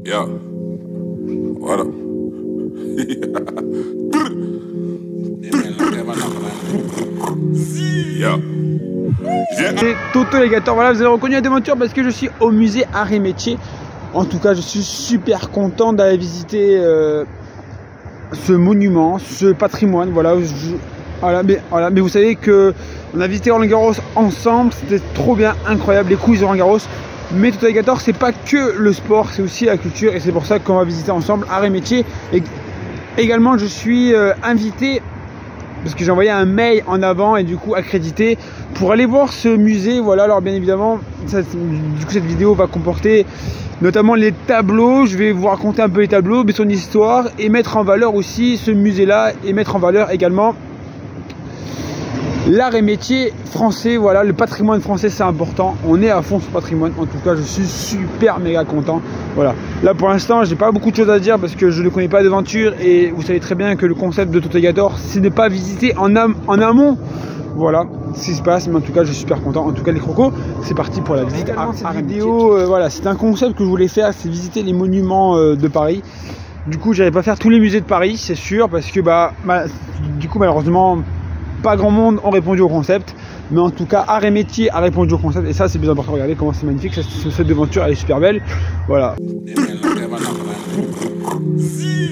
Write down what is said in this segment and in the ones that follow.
Yeah. Voilà. Yeah. C'est Toto Alligator. Voilà, vous avez reconnu la devanture parce que je suis au musée Art et Métier. En tout cas, je suis super content d'aller visiter ce monument, ce patrimoine. Voilà, mais vous savez que on a visité Roland-Garros ensemble, c'était trop bien, incroyable, les coups de Roland-Garros. Mais Toto Alligator, c'est pas que le sport, c'est aussi la culture, et c'est pour ça qu'on va visiter ensemble Art et Métier. Et également, je suis invité, parce que j'ai envoyé un mail en avant et du coup accrédité pour aller voir ce musée. Voilà, alors bien évidemment, du coup cette vidéo va comporter notamment les tableaux. Je vais vous raconter un peu les tableaux, mais son histoire, et mettre en valeur aussi ce musée-là, et mettre en valeur également l'art et métier français. Voilà, le patrimoine français, c'est important. On est à fond sur le patrimoine. En tout cas, je suis super méga content. Voilà. Là, pour l'instant, j'ai pas beaucoup de choses à dire parce que je ne connais pas d'aventure. Et vous savez très bien que le concept de Toto Alligator, c'est de ne pas visiter en amont. Voilà ce qui se passe. Mais en tout cas, je suis super content. En tout cas, les crocos, c'est parti pour la visite. Cette vidéo, voilà, c'est un concept que je voulais faire, c'est visiter les monuments de Paris. Du coup, j'allais pas faire tous les musées de Paris, c'est sûr, parce que du coup, malheureusement, pas grand monde ont répondu au concept, mais en tout cas Art et Métier a répondu au concept, et ça c'est bien important. Regardez comment c'est magnifique, cette devanture elle est super belle. Voilà.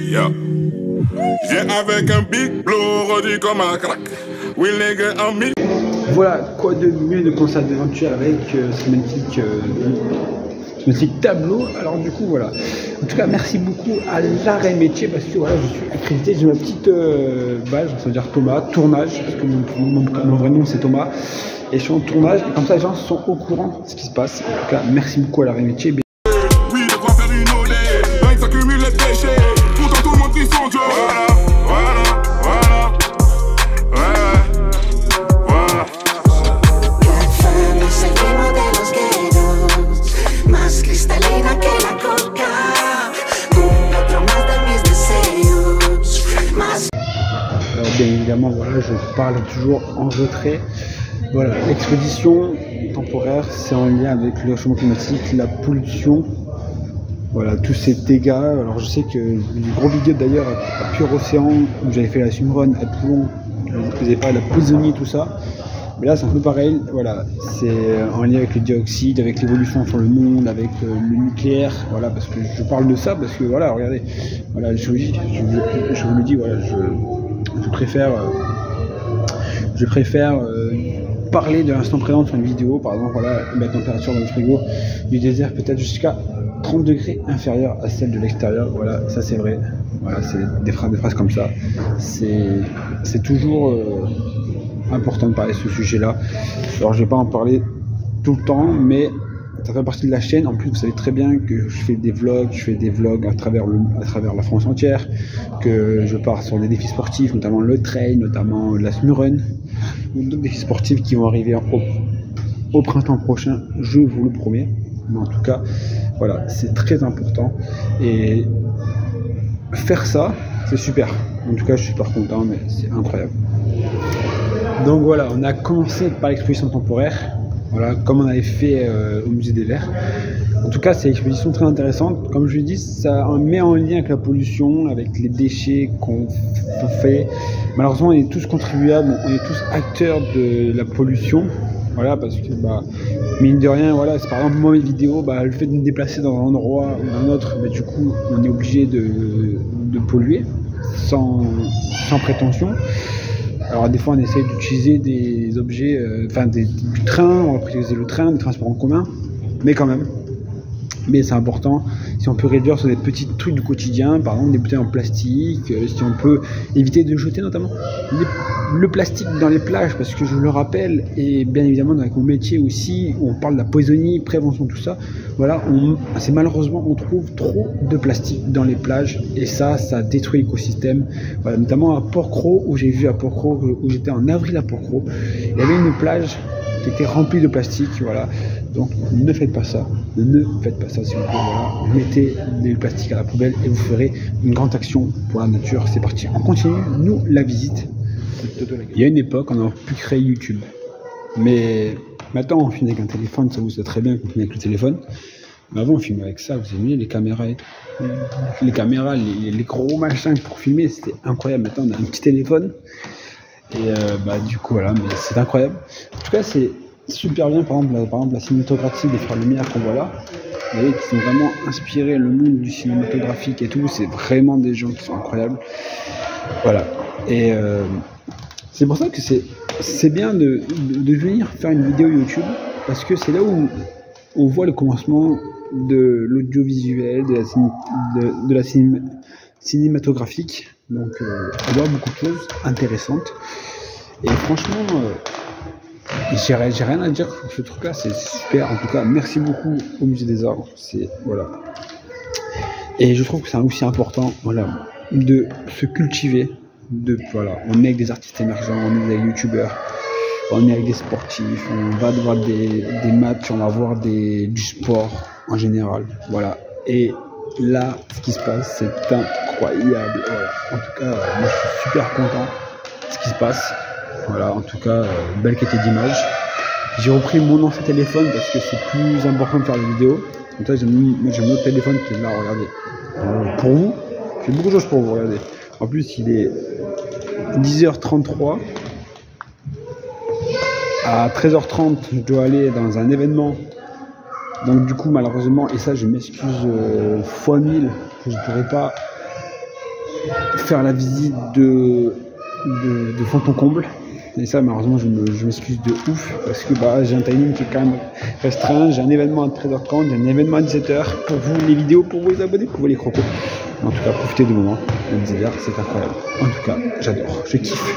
Yeah. J'ai avec un big blow redit comme un crack. Oui les gars en mi. Voilà, quoi de mieux de concept d'aventure avec ce magnifique tableau. Alors du coup voilà, en tout cas merci beaucoup à l'Art et Métier parce que voilà, je suis accrédité, j'ai ma petite badge, ça veut dire Thomas, tournage, parce que mon vrai nom c'est Thomas, et je suis en tournage, et comme ça les gens sont au courant de ce qui se passe. En tout cas merci beaucoup à l'Art et Métier. Oui, de quoi faire une olé, rien que s'accumule les déchets, pourtant tout le monde crie son Dieu. Bien évidemment, voilà, je parle toujours en retrait. Voilà, l'expédition temporaire, c'est en lien avec le réchauffement climatique, la pollution, voilà, tous ces dégâts. Alors je sais que du gros vidéo d'ailleurs à Pure Océan, où j'avais fait la swimrun à Toulon, je ne faisais pas la prisonnier, tout ça. Mais là c'est un peu pareil, voilà, c'est en lien avec le dioxyde, avec l'évolution sur le monde, avec le nucléaire, voilà, parce que je parle de ça, parce que voilà, regardez, voilà, je vous le dis, voilà, je préfère parler de l'instant présent sur une vidéo. Par exemple, voilà, la température dans le frigo du désert peut-être jusqu'à 30 degrés inférieure à celle de l'extérieur. Voilà, ça c'est vrai. Voilà, c'est des phrases comme ça. C'est toujours important de parler de ce sujet-là. Alors, je vais pas en parler tout le temps, mais ça fait partie de la chaîne. En plus, vous savez très bien que je fais des vlogs à travers la France entière, que je pars sur des défis sportifs, notamment le trail, notamment la swimrun, ou d'autres défis sportifs qui vont arriver au printemps prochain, je vous le promets. Mais en tout cas, voilà, c'est très important. Et faire ça, c'est super. En tout cas, je suis super content, mais c'est incroyable. Donc voilà, on a commencé par l'exposition temporaire. Voilà, comme on avait fait au musée des Verts. En tout cas, c'est une exposition très intéressante. Comme je l'ai dit, ça met en lien avec la pollution, avec les déchets qu'on fait. Malheureusement, on est tous contribuables, on est tous acteurs de la pollution. Voilà, parce que, mine de rien, voilà, c'est par exemple moi, mes vidéos, le fait de me déplacer dans un endroit ou dans un autre, du coup, on est obligé de polluer sans prétention. Alors des fois on essaye d'utiliser des objets, du train, on va prioriser le train, des transports en commun, mais quand même. Mais c'est important, si on peut réduire sur des petits trucs du quotidien, par exemple des bouteilles en plastique, si on peut éviter de jeter notamment le plastique dans les plages, parce que je le rappelle, et bien évidemment dans mon métier aussi, où on parle de la poisonnerie, prévention, tout ça, voilà, malheureusement on trouve trop de plastique dans les plages, et ça détruit l'écosystème. Voilà, notamment à Port-Cros, où j'étais en avril à Port-Cros, il y avait une plage qui était remplie de plastique, voilà. Donc ne faites pas ça, s'il vous plaît, voilà. Mettez le plastique à la poubelle et vous ferez une grande action pour la nature. C'est parti, on continue, nous, la visite. Il y a une époque, on aurait pu créer YouTube, mais maintenant on filme avec un téléphone, ça vous sait très bien qu'on filme avec le téléphone. Mais avant, on filmait avec ça, vous aimez les caméras et tout. Les caméras, les gros machins pour filmer, c'était incroyable. Maintenant, on a un petit téléphone. Et du coup, voilà, mais c'est incroyable. En tout cas, c'est super bien, par exemple la cinématographie des frères Lumière qu'on voit là. Vous voyez, qui sont vraiment inspirés le monde du cinématographique et tout. C'est vraiment des gens qui sont incroyables. Voilà. Et c'est pour ça que c'est bien de venir faire une vidéo YouTube, parce que c'est là où on voit le commencement de l'audiovisuel, de la cinématographique. Donc on voit beaucoup de choses intéressantes. Et franchement, j'ai rien à dire sur ce truc-là, c'est super. En tout cas, merci beaucoup au Musée des Arts. Voilà. Et je trouve que c'est aussi important, voilà, de se cultiver. Voilà, on est avec des artistes émergents, on est avec des youtubeurs, on est avec des sportifs, on va voir des matchs, on va voir du sport en général. Voilà. Et là, ce qui se passe, c'est incroyable. Voilà. En tout cas, moi je suis super content de ce qui se passe. Voilà, en tout cas, belle qualité d'image. J'ai repris mon ancien téléphone parce que c'est plus important de faire des vidéos. Donc là, j'ai mon autre téléphone qui est là, regardez. Pour vous, j'ai beaucoup de choses pour vous, regardez. En plus, il est 10h33. À 13h30, je dois aller dans un événement. Donc du coup, malheureusement, et ça, je m'excuse fois 1000, que je ne pourrai pas faire la visite de fond en comble. Et ça, malheureusement, je m'excuse de ouf, parce que j'ai un timing qui est quand même restreint. J'ai un événement à 13h30, j'ai un événement à 17h. Pour vous, les vidéos, pour vous les abonnés, pour vous les crocos. En tout cas, profitez du moment. C'est incroyable. En tout cas, j'adore, je kiffe.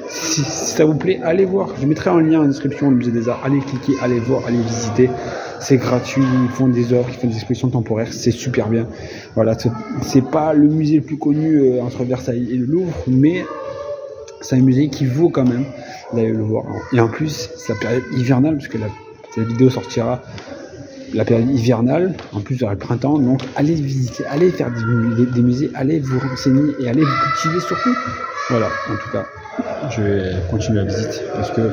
Si ça vous plaît, allez voir. Je mettrai un lien en description, le Musée des Arts. Allez cliquer, allez voir, allez visiter. C'est gratuit, ils font des œuvres, ils font des expositions temporaires, c'est super bien. Voilà, c'est pas le musée le plus connu entre Versailles et le Louvre, mais c'est un musée qui vaut quand même d'aller le voir. Et en plus, c'est la période hivernale, parce que cette vidéo sortira la période hivernale, en plus vers le printemps. Donc allez visiter, allez faire des musées, allez vous renseigner et allez vous cultiver surtout. Voilà, en tout cas, je vais continuer la visite parce que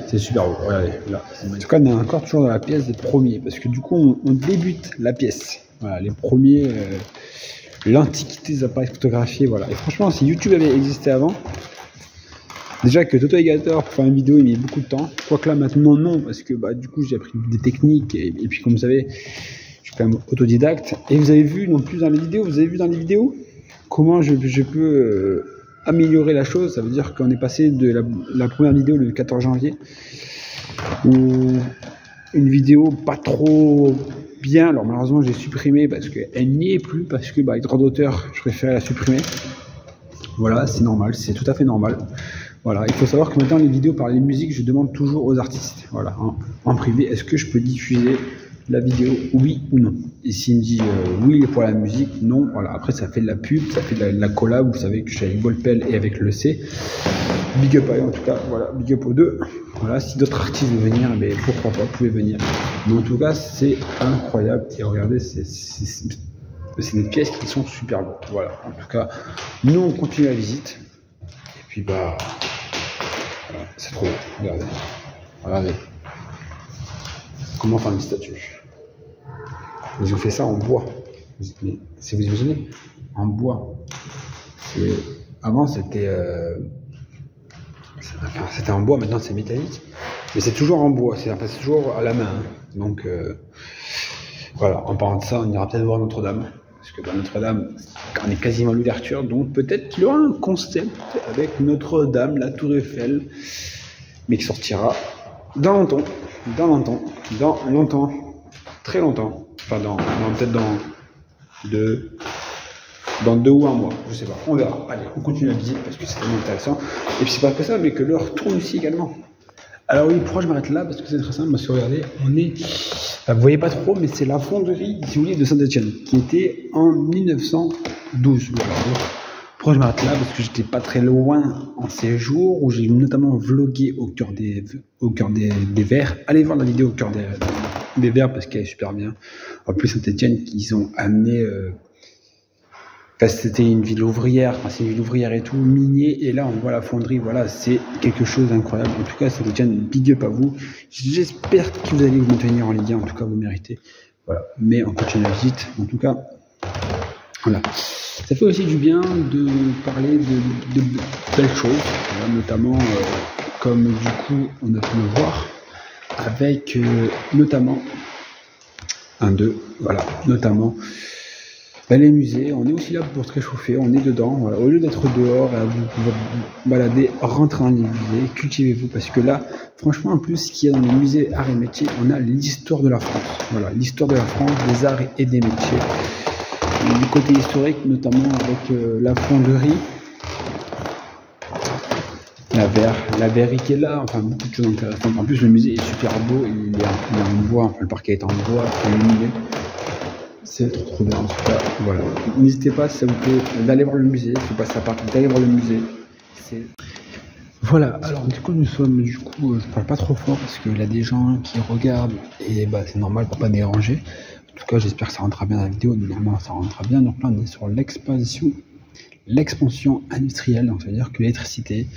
c'est super beau. Regardez, là. En tout cas, on est encore toujours dans la pièce des premiers, parce que du coup, on débute la pièce. Voilà, les premiers, l'antiquité des appareils photographiés. Voilà. Et franchement, si YouTube avait existé avant, déjà que Toto Egator pour faire une vidéo il met beaucoup de temps. Je crois que là maintenant non, parce que du coup j'ai appris des techniques et puis comme vous savez, je suis quand même autodidacte. Et vous avez vu non plus dans les vidéos, comment je peux améliorer la chose. Ça veut dire qu'on est passé de la première vidéo le 14 janvier, où une vidéo pas trop bien, alors malheureusement j'ai supprimé parce qu'elle n'y est plus, parce que avec droit d'auteur je préfère la supprimer. Voilà, c'est normal, c'est tout à fait normal. Voilà, il faut savoir que maintenant les vidéos par les musiques, je demande toujours aux artistes, voilà, en privé, est-ce que je peux diffuser la vidéo, oui ou non. Et s'il me dit oui pour la musique, non, voilà, après ça fait de la pub, ça fait de la collab, vous savez que je suis avec Bolpel et avec le C. Big up à eux en tout cas, voilà, big up aux deux. Voilà, si d'autres artistes veulent venir, mais pourquoi pas, vous pouvez venir. Mais en tout cas, c'est incroyable, et regardez, c'est des pièces qui sont super beaux. Voilà, en tout cas, nous on continue la visite, et puis voilà, c'est trop beau, regardez. Comment faire une statue. Ils ont fait ça en bois. Mais si vous imaginez, en bois. Avant c'était en bois, maintenant c'est métallique. Mais c'est toujours en bois, c'est toujours à la main. Hein. Donc voilà, en parlant de ça, on ira peut-être voir Notre-Dame. Parce que Notre-Dame, on est quasiment à l'ouverture, donc peut-être qu'il y aura un concept avec Notre-Dame, la Tour Eiffel, mais qui sortira dans longtemps, très longtemps, enfin peut-être dans 2 ou 1 mois, je sais pas, on verra. Allez, on continue la visite parce que c'est tellement intéressant. Et puis c'est pas que ça, mais que l'heure tourne ici également. Alors oui, pourquoi je m'arrête là? Parce que c'est très simple, parce que regardez, vous voyez pas trop, mais c'est la fonderie, si vous voulez, de Saint-Etienne, qui était en 1912. Voilà. Pourquoi je m'arrête là? Parce que j'étais pas très loin en ces jours, où j'ai notamment vlogué au cœur des Verts. Allez voir la vidéo au cœur des Verts parce qu'elle est super bien. En plus, Saint-Etienne, ils ont amené... c'était une ville ouvrière, c'est une ville ouvrière et tout, minier, et là on voit la fonderie, voilà, c'est quelque chose d'incroyable. En tout cas, Saint-Etienne, big up à vous. J'espère que vous allez vous maintenir en Ligue 1, en tout cas vous méritez. Voilà. Mais on continue la visite. En tout cas, voilà. Ça fait aussi du bien de parler de belles choses, voilà, notamment comme du coup on a pu le voir avec notamment voilà, notamment les musées. On est aussi là pour se réchauffer, on est dedans, voilà. Au lieu d'être dehors et à vous balader, rentrez dans les musées, cultivez-vous, parce que là, franchement, en plus, ce qu'il y a dans les musées arts et métiers, on a l'histoire de la France, voilà, l'histoire de la France, des arts et des métiers, du côté historique, notamment avec la fonderie, la verrerie qui est là, enfin beaucoup de choses intéressantes. En plus, le musée est super beau, il est en bois, enfin, le parquet est en bois, illuminé. C'est trop bien en tout cas. Voilà. N'hésitez pas, si ça vous plaît, d'aller voir le musée. Si vous passez à Paris, d'aller voir le musée. Voilà, alors du coup je parle pas trop fort parce qu'il y a des gens qui regardent et bah c'est normal pour pas déranger. En tout cas, j'espère que ça rentrera bien dans la vidéo. Normalement, ça rentrera bien. Donc là, on est sur l'expansion industrielle, donc ça veut dire que l'électricité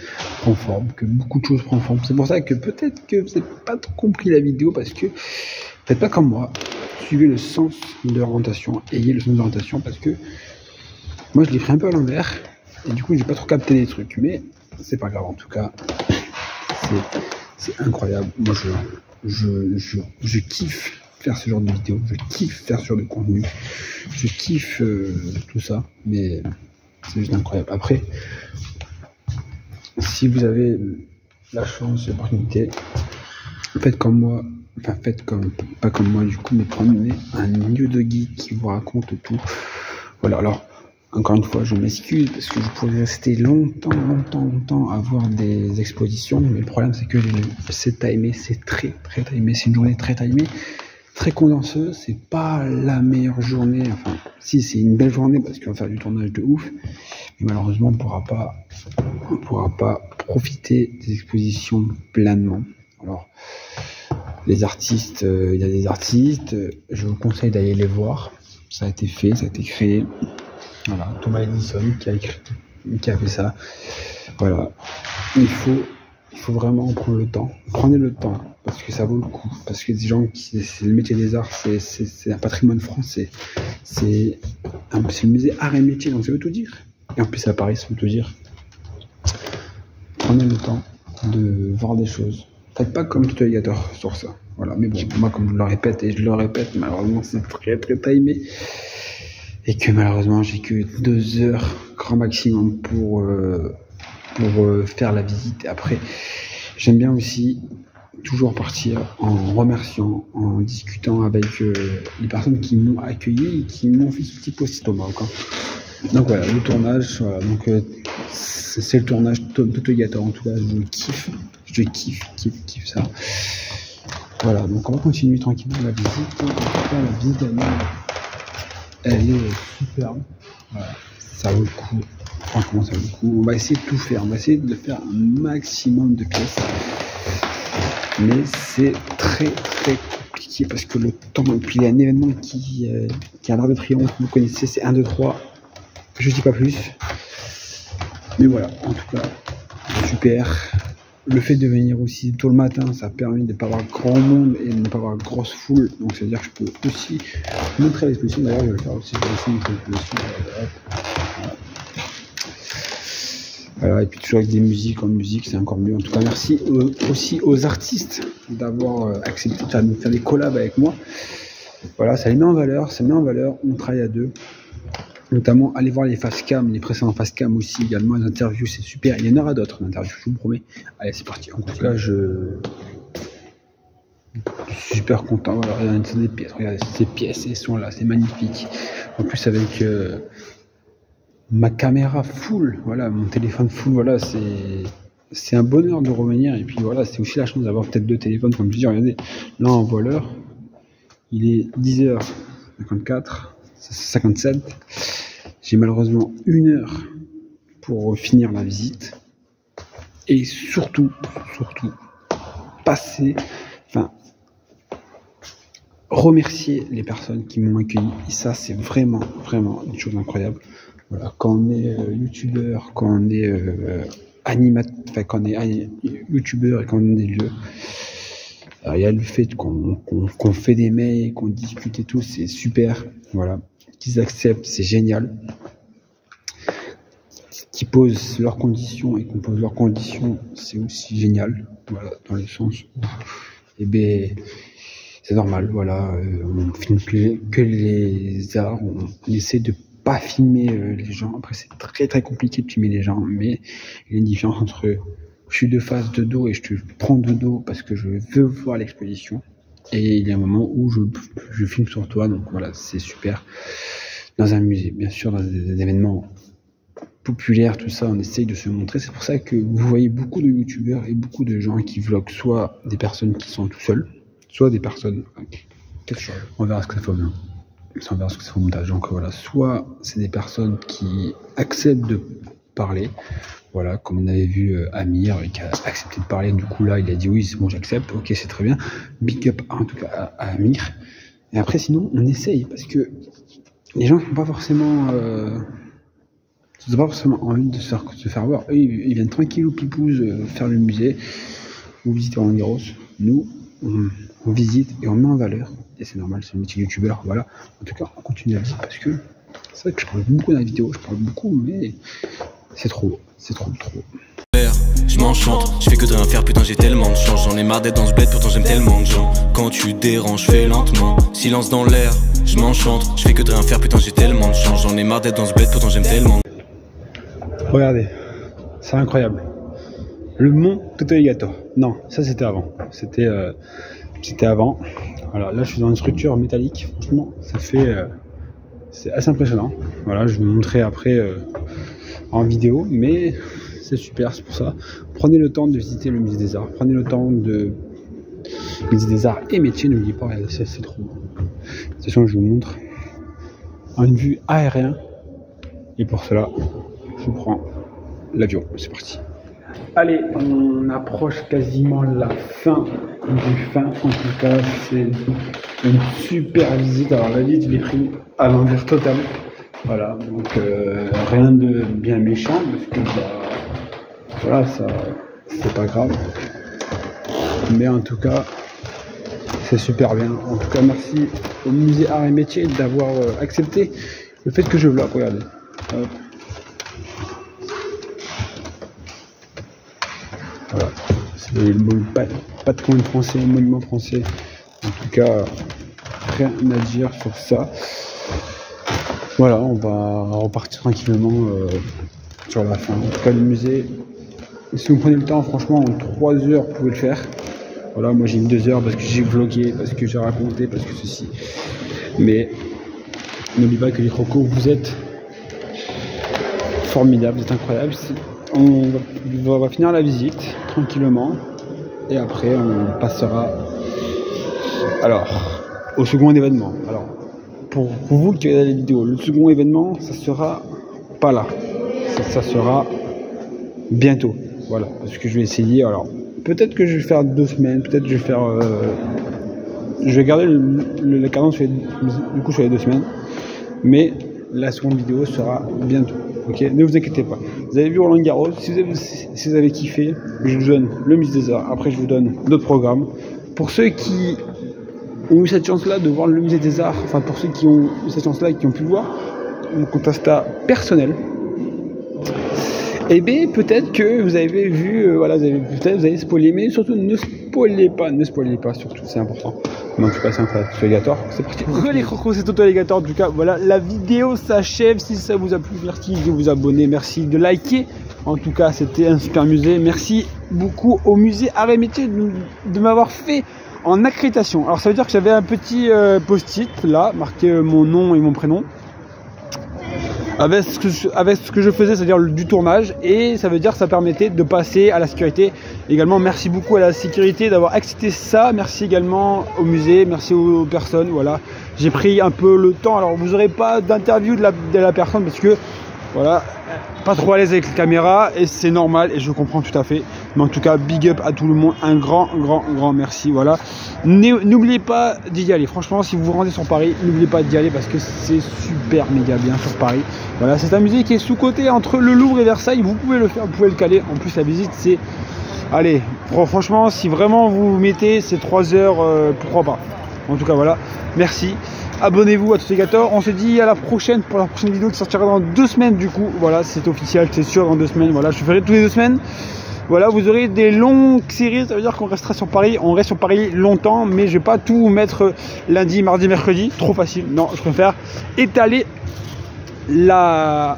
prend forme, que beaucoup de choses prennent forme. C'est pour ça que peut-être que vous n'avez pas trop compris la vidéo, parce que faites pas comme moi, suivez le sens de l'orientation, ayez le sens de l'orientation, parce que moi je l'ai pris un peu à l'envers, et du coup j'ai pas trop capté les trucs, mais c'est pas grave, en tout cas, c'est incroyable. Moi je kiffe faire ce genre de vidéo, je kiffe faire ce genre de contenu, je kiffe tout ça, mais c'est juste incroyable. Après, si vous avez la chance, l'opportunité, faites comme moi, enfin pas comme moi du coup, mais prenez un milieu de guide qui vous raconte tout. Voilà, alors, encore une fois, je m'excuse parce que je pourrais rester longtemps à voir des expositions, mais le problème c'est que c'est timé, c'est très timé, c'est une journée très timée, très condenseuse, c'est pas la meilleure journée, enfin si c'est une belle journée parce qu'on va faire du tournage de ouf, mais malheureusement on pourra pas profiter des expositions pleinement. Alors les artistes, il y a des artistes, je vous conseille d'aller les voir, ça a été fait, ça a été créé, voilà, Thomas Edison qui a fait ça, voilà, il faut vraiment prendre le temps, prenez le temps, parce que ça vaut le coup, parce que des gens c'est le métier des arts, c'est un patrimoine français, c'est le musée art et métier, donc ça veut tout dire, et en plus à Paris ça veut tout dire. Prenez le temps de voir des choses, faites pas comme tout alligator sur ça, voilà, mais bon, moi comme je le répète, malheureusement c'est très timé, et que malheureusement j'ai que 2 heures grand maximum pour faire la visite. Et après, j'aime bien aussi toujours partir en remerciant, en discutant avec les personnes qui m'ont accueilli et qui m'ont fait ce petit post au Maroc. Donc voilà, le tournage, voilà, donc c'est le tournage d'Autogator, en tout cas je kiffe ça. Voilà, donc on va continuer tranquillement la visite. En tout cas, la visite elle est superbe. Voilà, ça vaut le coup. Franchement, ça vaut le coup. On va essayer de tout faire. On va essayer de faire un maximum de pièces. Mais c'est très compliqué parce que le temps. Et puis il y a un événement qui a l'Arc de Triomphe. Vous connaissez, c'est 1, 2, 3. Je dis pas plus. Mais voilà, en tout cas, super. Le fait de venir aussi tôt le matin, ça permet de ne pas avoir grand monde et de ne pas avoir grosse foule. Donc, ça veut dire que je peux aussi montrer l'exposition. D'ailleurs, je vais le faire aussi. Je vais aussi montrer l'exposition. Voilà, et puis toujours avec des musiques en musique, c'est encore mieux. En tout cas, merci aussi aux artistes d'avoir accepté de faire des collabs avec moi. Voilà, ça les met en valeur, on travaille à deux. Notamment, allez voir les facecam, les précédents facecam aussi, également les interviews, c'est super. Il y en aura d'autres d'interviews, je vous promets. Allez, c'est parti. En tout cas, je suis super content. Voilà, regardez des pièces, regardez ces pièces, elles sont là, c'est magnifique. En plus, avec ma caméra full, voilà, mon téléphone full, voilà, c'est un bonheur de revenir. Et puis voilà, c'est aussi la chance d'avoir peut-être 2 téléphones, comme je dis. Regardez, là en voit l'heure, il est 10h54, 57. J'ai malheureusement 1 heure pour finir la visite. Et surtout, remercier les personnes qui m'ont accueilli. Et ça, c'est vraiment une chose incroyable. Voilà, quand on est youtubeur, quand on est animateur, quand on est youtubeur et quand on a des lieux, Alors, il y a le fait qu'on fait des mails, qu'on discute et tout, c'est super. Voilà, qu'ils acceptent, c'est génial. Qu'ils posent leurs conditions et qu'on pose leurs conditions, c'est aussi génial. Voilà, dans le sens où, eh ben, c'est normal. Voilà, on filme que les arts, on essaie de pas filmer les gens. Après, c'est très très compliqué de filmer les gens, mais il y a une différence entre je suis de face, de dos et je te prends de dos parce que je veux voir l'exposition. Et il y a un moment où je filme sur toi, donc voilà, c'est super. Dans un musée, bien sûr, dans des événements populaires, tout ça, on essaye de se montrer. C'est pour ça que vous voyez beaucoup de youtubeurs et beaucoup de gens qui vloguent soit des personnes qui sont tout seuls, soit des personnes... On verra ce que ça fait bien. On verra ce que ça fait au montage. Donc voilà, soit c'est des personnes qui acceptent de parler, voilà, comme on avait vu Amir qui a accepté de parler, du coup là il a dit oui c'est bon j'accepte, ok c'est très bien, big up en tout cas à Amir. Et après sinon on essaye parce que les gens n'ont pas forcément envie de se faire voir. Eux ils viennent tranquille ou pipouze faire le musée ou visiter Roland Garros. Nous on visite et on met en valeur, et c'est normal, c'est le métier youtubeur, voilà. En tout cas on continue à le dire parce que c'est vrai que je parle beaucoup dans la vidéo, je parle beaucoup, mais c'est trop. Je m'enchante, je fais que de rien faire, putain j'ai tellement de chance. J'en ai marre d'être dans ce bled, pourtant j'aime tellement de gens. Quand tu déranges, fais lentement, silence dans l'air. Je m'enchante, je fais que de rien faire, putain j'ai tellement de chance. J'en ai marre d'être dans ce bled, pourtant j'aime tellement. Regardez, c'est incroyable. Le mont Totolegator. Non, ça c'était avant. C'était avant. Voilà, là je suis dans une structure métallique. Franchement, ça fait... c'est assez impressionnant. Voilà, je vais vous montrer après en vidéo, mais c'est super, c'est pour ça. Prenez le temps de visiter le musée des Arts. Prenez le temps de... Le musée des Arts et métiers, n'oubliez pas, regardez, c'est trop beau. De toute façon, je vous montre en une vue aérienne. Et pour cela, je prends l'avion. C'est parti. Allez, on approche quasiment la fin du fin. En tout cas, c'est une super visite. Alors la visite, je l'ai pris à l'envers total. Voilà, donc rien de bien méchant, parce que bah, voilà, ça c'est pas grave. Mais en tout cas, c'est super bien. En tout cas, merci au musée Arts et Métiers d'avoir accepté le fait que je vlog. Regardez. Hop. Voilà, c'est le patrimoine français, monument français. En tout cas, rien à dire sur ça. Voilà, on va repartir tranquillement sur la fin. En tout cas, le musée, si vous prenez le temps, franchement, en 3 heures, vous pouvez le faire. Voilà, moi j'ai mis 2 heures parce que j'ai vlogué, parce que j'ai raconté, parce que ceci. Mais n'oubliez pas que les crocos, vous êtes formidables, vous êtes incroyables. On va finir la visite tranquillement et après on passera alors au second événement. Alors pour vous qui regardez la vidéo, le second événement ça sera pas là, ça sera bientôt. Voilà, parce que je vais essayer. Alors peut-être que je vais faire 2 semaines, peut-être que je vais faire je vais garder la cadence du coup sur les 2 semaines, mais la seconde vidéo sera bientôt. Ok, ne vous inquiétez pas. Vous avez vu Roland Garros, si vous avez kiffé, je vous donne le musée des Arts. Après, je vous donne d'autres programmes. Pour ceux qui ont eu cette chance-là de voir le musée des Arts, enfin pour ceux qui ont eu cette chance-là et qui ont pu le voir, mon compte Insta personnel, et bien peut-être que vous avez vu, voilà, vous avez spoilé, mais surtout ne spoilez pas, surtout, c'est important. Mais en tout cas, c'est incroyable. Totolegator, c'est parti. Les crocos, c'est Totolegator. En tout cas, voilà, la vidéo s'achève. Si ça vous a plu, merci de vous abonner, merci de liker. En tout cas, c'était un super musée. Merci beaucoup au musée Arts et Métiers de m'avoir fait en accréditation. Alors, ça veut dire que j'avais un petit post-it là, marqué mon nom et mon prénom. Avec ce que je faisais, c'est-à-dire du tournage, et ça veut dire que ça permettait de passer à la sécurité. Également, merci beaucoup à la sécurité d'avoir accepté ça. Merci également au musée, merci aux personnes. Voilà, j'ai pris un peu le temps. Alors, vous n'aurez pas d'interview de la personne parce que voilà, pas trop à l'aise avec la caméra et c'est normal et je comprends tout à fait. Mais en tout cas, big up à tout le monde, un grand merci. Voilà, n'oubliez pas d'y aller. Franchement, si vous vous rendez sur Paris, n'oubliez pas d'y aller parce que c'est super méga bien sur Paris. Voilà, c'est un musée qui est sous-coté entre le Louvre et Versailles. Vous pouvez le faire, vous pouvez le caler. En plus, la visite c'est Allez, franchement, si vraiment vous vous mettez ces 3 heures, pourquoi pas. En tout cas, voilà. Merci. Abonnez-vous à Totegator. On se dit à la prochaine pour la prochaine vidéo qui sortira dans 2 semaines du coup. Voilà, c'est officiel, c'est sûr, dans 2 semaines. Voilà, je ferai tous les 2 semaines. Voilà, vous aurez des longues séries, ça veut dire qu'on restera sur Paris. On reste sur Paris longtemps, mais je vais pas tout mettre lundi, mardi, mercredi. Trop facile. Non, je préfère étaler le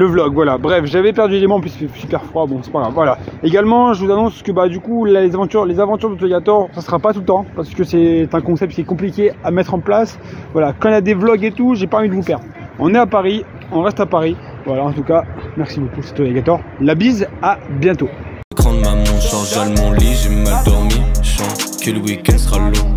vlog, voilà. Bref, j'avais perdu l'élément puisque c'est super froid, bon c'est pas grave, voilà. Également, je vous annonce que du coup là, les aventures de Totegator, ça sera pas tout le temps parce que c'est un concept qui est compliqué à mettre en place. Voilà, quand il y a des vlogs et tout, j'ai pas envie de vous perdre. On est à Paris, on reste à Paris. Voilà, en tout cas, merci beaucoup, c'est Totegator. La bise, à bientôt. L'écran de maman, charge mon lit, j'ai mal dormi. Chant que le week-end sera long.